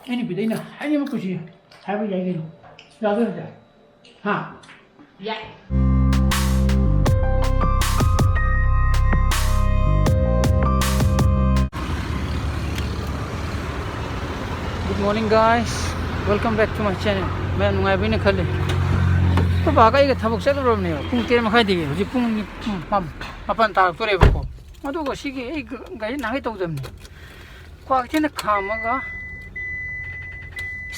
Any bit in a animal pussy. Have a yagging. Ha. Yeah. Good morning, guys. Welcome back to my channel. Man, I've been a colleague. तो बाका ये थबक चल रहा है पुंग तेरे में खाई देगी जी पुंग पम अपन तार तो रे बको मैं तो कोशी के एक गाड़ी नागे तो जमने क्वालिटी ने खामा का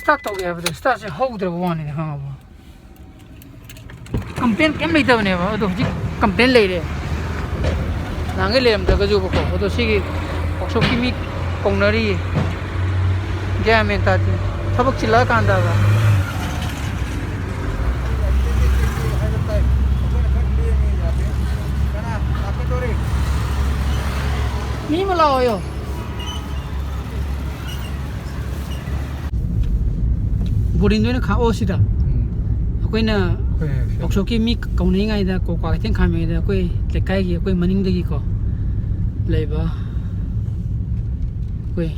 स्टार्ट हो गया है स्टार्ट से हो उधर वो आने हाँ वो कंप्लेन क्या नहीं था बने वो तो जी कंप्लेन ले रहे नागे ले हम तक जो बको वो तो सी की ऑक्सो की मी कौनरी क्या में ताती थबक चिल्ला कांदा का Ni malaw yo. Borin do na kha o sida. Akoi na oksoki mi kaunai ngai da ko kwa theng khame da koi lekai gi koi maning da gi ko. Leiba. Koi.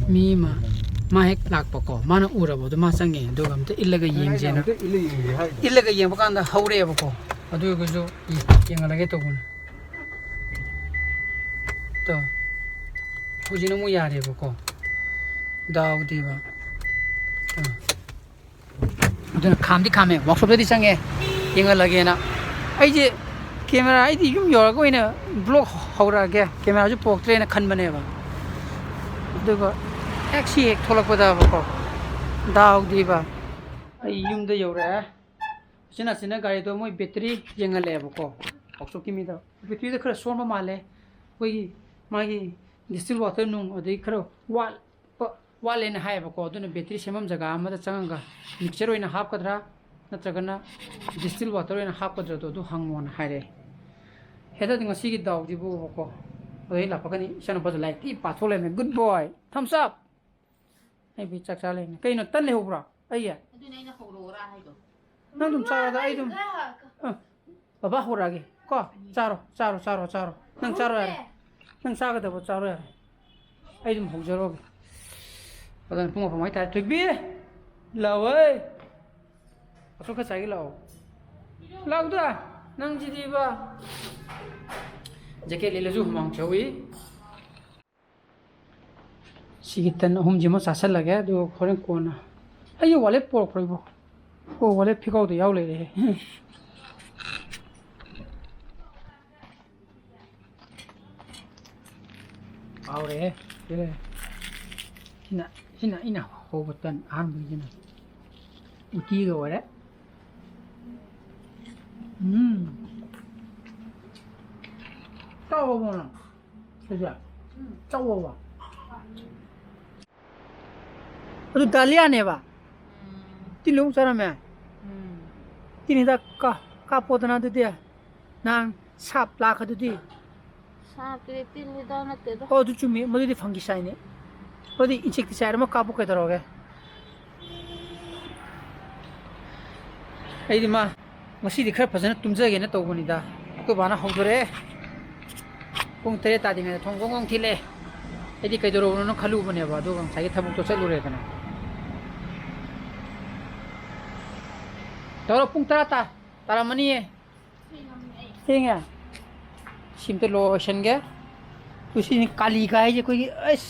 Mi ma hek lak pa ko mana ura bo do ma sange do gam te illaga yeng je na. Illaga yeng ba kan da haure ba ko. Adu go jo yeng la ge to gun. तो हुजिनो मु यारे बको दाव दिबा तो खामदि खामे workshop दि संगे येंगा लगे ना आइजे camera आइदि युम योर को इना ब्लॉग हौरा गे कैमरा जो पोक्ट्रे ना खन बने बा दुगो एक्सी एक थोलक पदा बको दाव दिबा आई युम दे योरा सिना सिना गाड़ी तो मोय बैटरी येंगा ले बको वर्कशॉप की मी दा बैटरी दे खरा सोमा माले कोई मागी डिस्टिल वाटर नुंग अदि खरो वाल लेना हाय बको अदुना बैटरी सेमम जगह अमदा चंगा मिक्सचर ओइना हाफ कदरा नत्रगना डिस्टिल वाटर ओइना हाफ कदरा तो हंगमोन हायरे हेदा दिंग सिगी दाव दिबो बको ओइ लापकनी सन बज लाइक इ पाथोले में गुड बॉय थम्स अप आई बि चक चाले कइनो तन ले होब्रा अइया अदुना इना होरोरा हायदो नंग दुम चारा आई दुम बाबा होरागे को चारो नंग चारो यार नंग चागदबो चारो यार आई दुम होजरोगे अदन पुंग फमाय ता तुबी लावै असो का चागी लावदा नंग जिदिबा जैकेट लेलजु हुमांग चौई सिगितन हम जिमो सासल लगे दो खोरें कोना अयो वालेट पोर फ्रइबो ओ वालेट फिकाउ तो याव ले रे Aure, ini, ina, hobotan arm begini. Uti ke wala? Tahu mana? Saja. Tahu apa? Itu dalian ya pak? Tilung sana mana? Ini dah kapotan ada dia, nang sap lah kado dia. सापरे तीन दाना ते दो ओ दुचु मे मदि fungi साइने पदि insecticide म काबु के दरोगे एदि मा मसी दिखर फजन तुमजगे न तौबनी दा तो बाना हौदरे पुंग तेरे तादिमे थोंग गोंग थिले एदि कै दरो न खलु बने बा दो गं साइ थबुक तो चलु रे कना तरो पुंग तारा मनी ए थिंगा सिम तो लोशन गया उसी ने काली का है ये कोई ऐस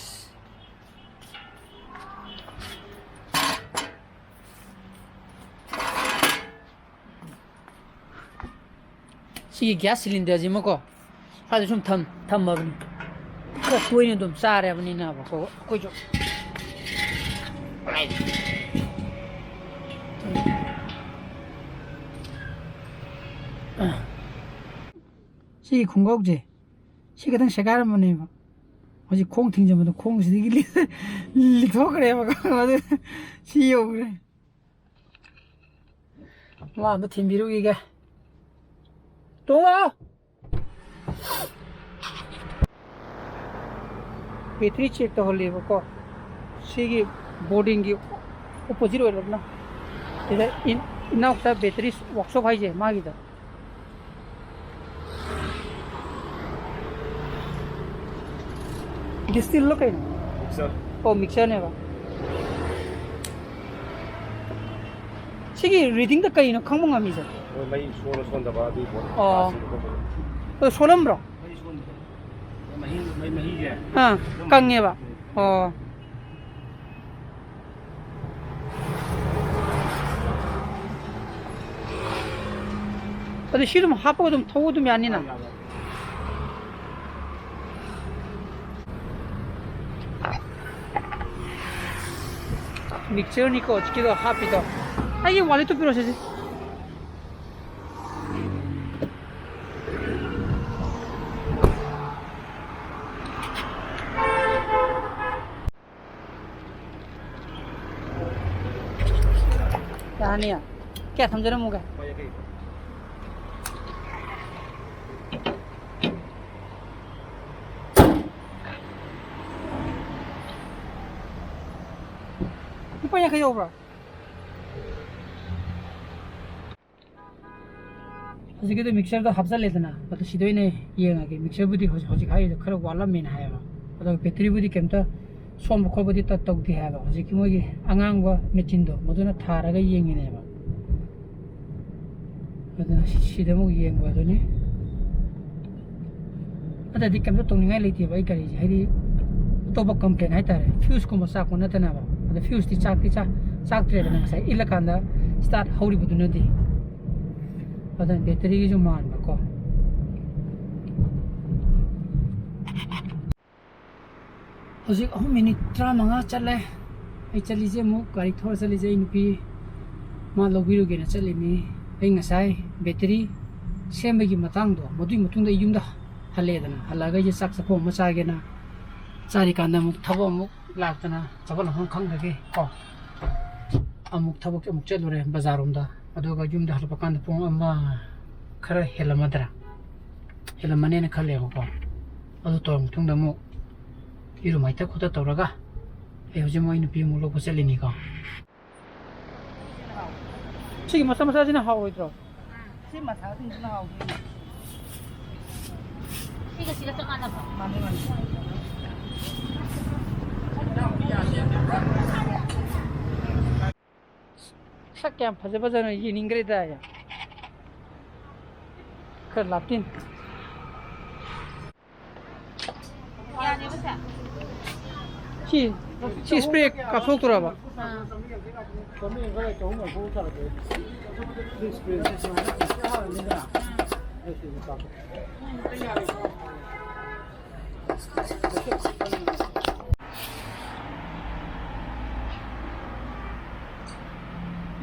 सी गैस सिलेंडर जी मको हाल सुम थम बनी तो कोई नहीं तुम सारे अपनी ना बको कोई जो 시 공각제 시가당 세가를 뭐네 봐 어제 콩 튕겨면 콩 시기 리더 그래 봐 맞아 시요 그래 와 너 팀비루기가 동아 बैटरी चेक तो होली बको सिगी बोर्डिंग की अपोजिट हो रहा ना इधर इना उक्ता बैटरी वर्कशॉप है जे मागी दा डिस्टिल लो कहीं 믹서. 믹서네가. 시기 리딩도 까이는 강봉감이죠. 많이 손으로 손다가 어디 소름으로. 많이 강해봐. 근데 싫으면 하빠가 좀 터우듬이 아니나. 믹서니까 어떻게도 하피도. 이게 원래 또 필요하지. 아니야. क्या समझ रहा muga apa yang kayo bro हजिके तो मिक्सर तो हफ्सा लेते ना तो सीधे ही नहीं ये ना कि मिक्सर बुद्धि हजी खाई तो खरे वाला मेन है तो बैटरी बुद्धि केम तो सोम खोल बुद्धि तो तक दी है हजिके मोगी अंगांग वा मशीन तो मधुना थारा का ये नहीं है अदना सीधे मोगी ये वा तो नहीं अदना दिक्कत तो नहीं लेती है भाई करी है तो बक कंप्लेन है तारे फ्यूज को मसाक को नतना बा अदना फ्यूज ती चाक ट्रेड ना सही इला कांदा स्टार्ट होरी बुद्धि न दी अदना बैटरी की जो मान बको हजिक हम मिनट 35 चले आई चली जे मु गाड़ी थोड़ा चली जे नुपी मा लोबिरुगे ना चली मी आई ngasai बैटरी सेमबगी मतंग दो मदुई मतुंग दा युमदा हलेदना हलागा जे साक सफो मचागे ना चारी कांदा मुक थबो मुक लाक्तना चबल हम खंगगे को अमुक थबक अमुक चलुरे बाजारumda अदुगा युमदा हलप कांदा पोंग अमा खरा हेलमद्रा हेलमनेना खले को अदु तोंग तुंगदा मुक इरु माइता खोता तौरगा ए होजे मोइ नुपी मु लोको चलिनी को सिगी मसा मसा जिना हावइद्रो सि माथा जिना हाव सिगा चकाना माने माने sak क्या फजबजन यिनिंग्रेदा या खर लाप्टिन ची spray काफोक तुराबा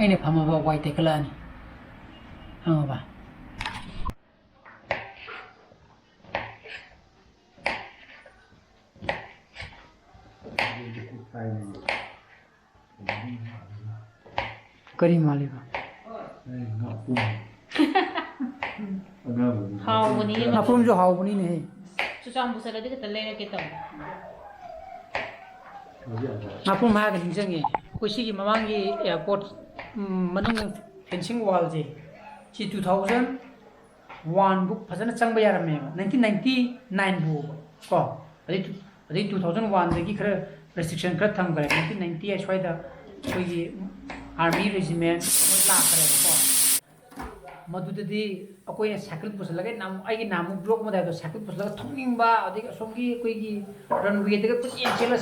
ini pamaba white eklan hangaba करी मालेगा हाउ बनी नापुम जो हाउ बनी नहीं सुचाम बुसला दे के लेने के तब नापुम मा गनि जंगे कुसी की ममांगी एयरपोर्ट मनुंग फेंसिंग वॉल जे ची 2001 बुक फजना चंग बया रमे 1999 बु को अदि 2001 दगी खर रेस्ट्रिक्शन खर थम करे 1990 स्वाइदा कोई आर्मी रेजिमेंट ला करे को मदुदि अकोय साइकिल पुसलगे नाम आइगे नाम ब्लॉक मदा तो साइकिल पुसलगा थोंगिंबा अदि सोंगी कोइगी रनवे दगे कुछ एचेला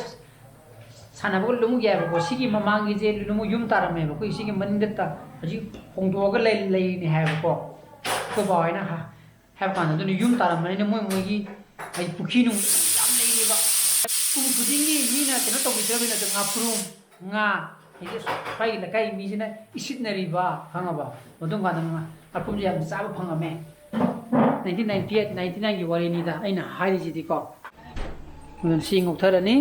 सानाबो लुमु गयाबो सिगी ममांगी जे लुमु युम तारमेबो कोइ सिगी मनिदता हजि होंदोगा लेनि हायबो को बायना हाब कान दनि युम तारमने मोय मोयगी आइ पुखिनु याम लेनिबा कुम खुदिंगी मीना केनो तोबिद्रबिना त ngapurum nga इजे फाइ लकाइ मिजिना इसितनरिबा खंगाबा मदुं गाना अपुम जे हम साबो फंगामे 1998 99 gi wari ni da aina hairi ji di ko mun sing okthara ni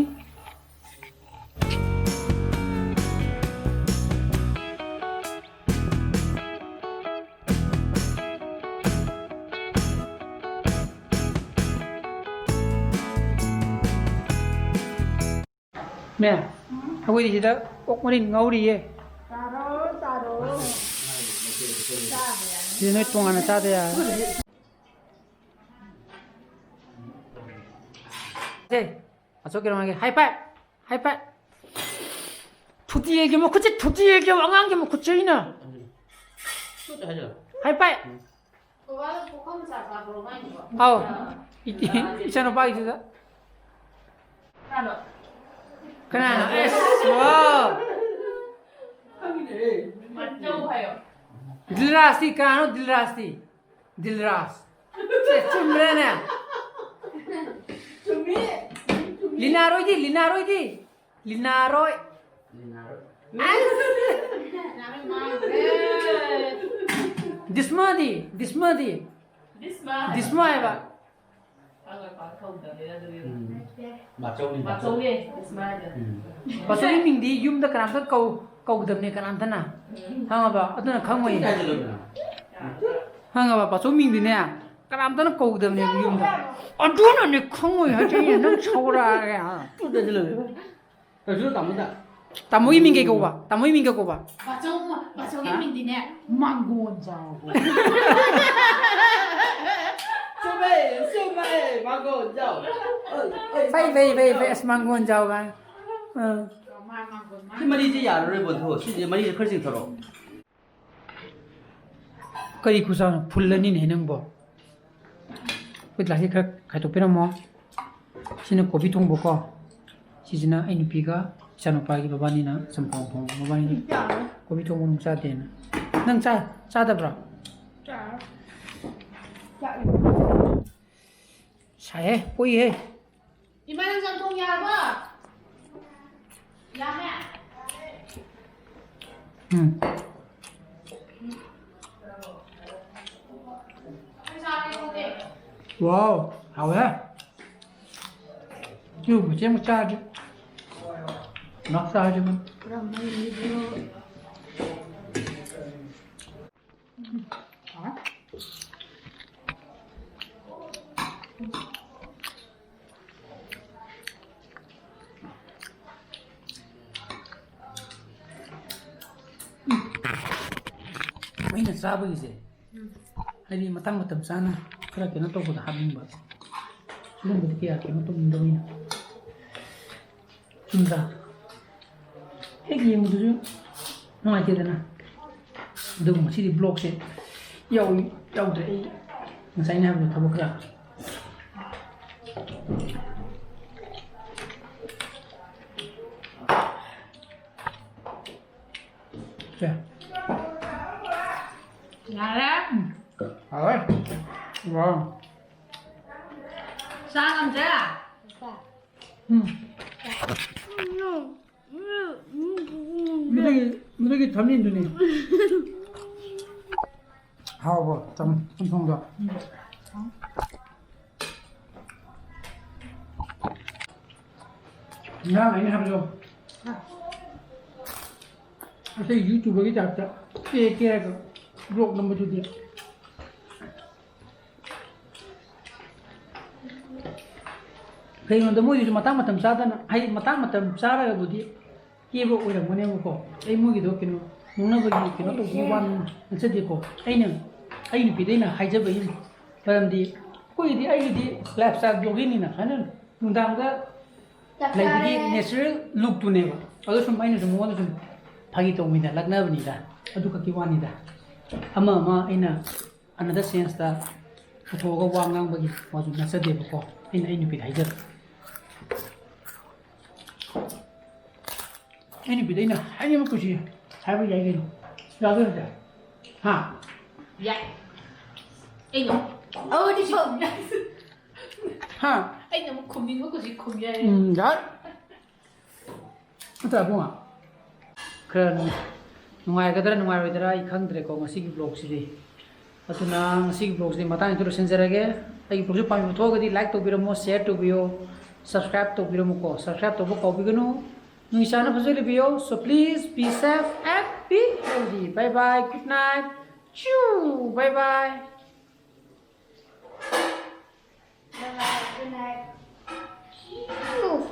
nè thôi thì đó ốc mới đi ngấu đi vậy thì nói tung ăn ta đây à thế à số kia là hai phải hai pa thuti ge mo khuchi thuti ge angang ge mo khuchi na hai pa au ichano ba ida kana es wow dilrasi kano dilras se chumre na linaroi Dishma hai ba Pasal ini di yum da kanam kau dabne kanam na hanga ba aduna khangoi hanga ba pasal ming di ne kanam na kau dabne yum da aduna ne khangoi ha je nang chora ya tu da jelo tamoi ming ke ko ba Pasal ini di ne manggon jao. Phải manggon jao ba Kari kusa phulani ne nang bo Kut lahi khak khai to pera mo Sina kopi thong bo ko Sina ai nupi ga chano pa gi babani na sampong thong babani kopi thong mong cha de na nang cha da bra Sai koi he Iman ang tong ya ba? Ya mẹ. Wow, hào thế. Chưa một chiếc một cha chứ. Nó sao chứ mình. Mấy là sao bây giờ? Hay đi mà tăng một tầm xa nè. Cái là cái nó to của hạt mình bảo. Nên cái kia cái nó to mình đâu nhỉ? Chim ra. Hết gì mà chứ? Ngoài kia nè. Đừng mà chỉ đi blog sẽ. Yêu đấy. Mà sai nào được thằng bốc ra. Kìa. Nara. Rồi. Wow. Sao làm thế à? 무더기 담는 눈이. 하고 좀 통도. 야, 아니 하죠. 아, 유튜브에 잡자. 깨게 블ог 넘버 주디. Kayong damo yung matang sada na ay matang sara ga budi kibo ora mone ko ay mo gido kino nungna bagi kino to buwan nsa di ko ay ni pide na haijaba yin param di ko idi ay di lifestyle blogging ni na hanan nundang da like di natural look to ne ba ado sum ay na mo no sum phagi to mi da lagna bani da adu ka kiwani da ama ina another sense da khatho ga wangang bagi wa ju nasa de ko ina ay ni pide haijaba Ini bedanya hanya macam saya pun jadi jaga saja. Ha. Dạ. Anh nhỉ? Đi trộm nhá. Ha. Anh nhỉ? Một khủng có gì khủng vậy? Dạ. Itu apa mak? Keren. Nungai kadar nungai kadar ikan dere ko masih blog sih. Atau na masih blog sih matang itu sensor aja. Lagi blog itu pamit tuh kadi like to biro share to biro subscribe to biro ko subscribe to ko copy kanu. Nuisana fazuli video, so please be safe and be healthy. Bye bye. Good night. Choo. Bye bye. Good night. Choo.